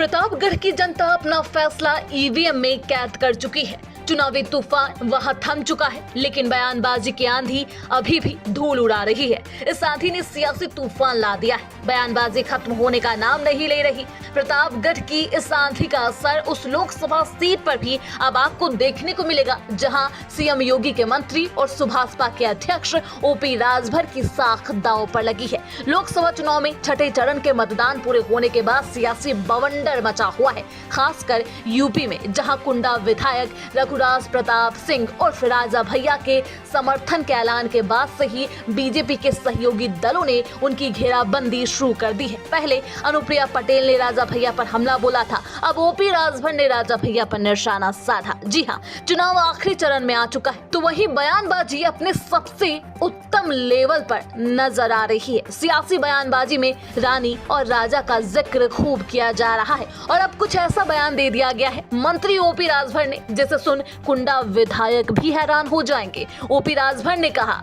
प्रतापगढ़ की जनता अपना फैसला ईवीएम में कैद कर चुकी है। चुनावी तूफान वहां थम चुका है, लेकिन बयानबाजी की आंधी अभी भी धूल उड़ा रही है। इस आंधी ने सियासी तूफान ला दिया है। बयानबाजी खत्म होने का नाम नहीं ले रही। प्रतापगढ़ की इस आंधी का असर उस लोकसभा सीट पर भी अब आपको देखने को मिलेगा, जहां सीएम योगी के मंत्री और सुभाषपा के अध्यक्ष ओपी राजभर की साख दांव पर लगी है। लोकसभा चुनाव में छठे चरण के मतदान पूरे होने के बाद सियासी बवंडर मचा हुआ है, खासकर यूपी में, जहां कुंडा विधायक रघुराज प्रताप सिंह और राजा भैया के समर्थन के ऐलान के बाद से ही बीजेपी के सहयोगी दलों ने उनकी घेराबंदी शुरू कर दी है। पहले अनुप्रिया पटेल ने राजा भैया पर हमला बोला था, अब ओपी राजभर ने राजा भैया पर निशाना साधा। जी हाँ, चुनाव आखिरी चरण में आ चुका है, तो वही बयानबाजी अपने सबसे उत्तम लेवल पर नजर आ रही है। सियासी बयानबाजी में रानी और राजा का जिक्र खूब किया जा रहा है और अब कुछ ऐसा बयान दे दिया गया है मंत्री ओपी राजभर ने, जिसे सुन कुंडा विधायक भी हैरान हो जाएंगे। ओपी राजभर ने कहा,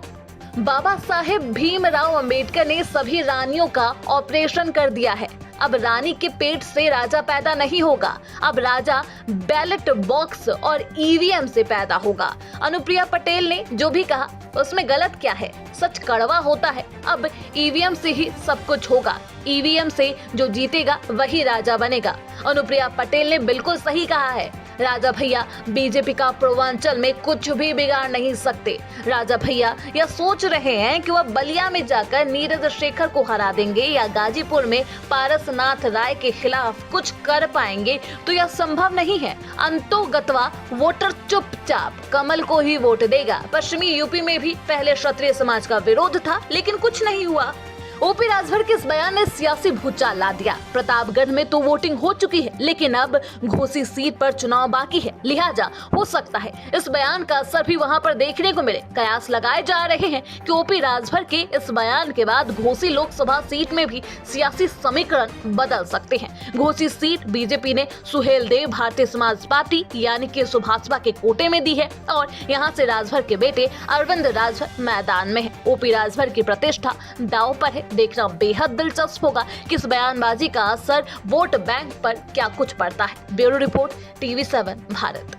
बाबा साहेब भीमराव अंबेडकर ने सभी रानियों का ऑपरेशन कर दिया है। अब रानी के पेट से राजा पैदा नहीं होगा, अब राजा बैलेट बॉक्स और ईवीएम से पैदा होगा। अनुप्रिया पटेल ने जो भी कहा उसमें गलत क्या है? सच कड़वा होता है। अब ईवीएम से ही सब कुछ होगा, ईवीएम से जो जीतेगा वही राजा बनेगा। अनुप्रिया पटेल ने बिल्कुल सही कहा है। राजा भैया बीजेपी का पूर्वांचल में कुछ भी बिगाड़ नहीं सकते। राजा भैया यह सोच रहे हैं कि वह बलिया में जाकर नीरज शेखर को हरा देंगे या गाजीपुर में पारसनाथ राय के खिलाफ कुछ कर पाएंगे, तो यह संभव नहीं है। अंतोगत्वा वोटर चुपचाप कमल को ही वोट देगा। पश्चिमी यूपी में भी पहले क्षत्रिय समाज का विरोध था, लेकिन कुछ नहीं हुआ। ओपी राजभर के इस बयान ने सियासी भूचाल ला दिया। प्रतापगढ़ में तो वोटिंग हो चुकी है, लेकिन अब घोसी सीट पर चुनाव बाकी है, लिहाजा हो सकता है इस बयान का असर भी वहां पर देखने को मिले। कयास लगाए जा रहे हैं कि ओपी राजभर के इस बयान के बाद घोसी लोकसभा सीट में भी सियासी समीकरण बदल सकते हैं। घोसी सीट बीजेपी ने सुहेल देव भारतीय समाज पार्टी यानी कि सुभाषपा के कोटे में दी है और यहाँ से राजभर के बेटे अरविंद राजभर मैदान में है। ओपी राजभर की प्रतिष्ठा दांव पर है। देखना बेहद दिलचस्प होगा कि इस बयानबाजी का असर वोट बैंक पर क्या कुछ पड़ता है। Bureau report, TV7 Bharat.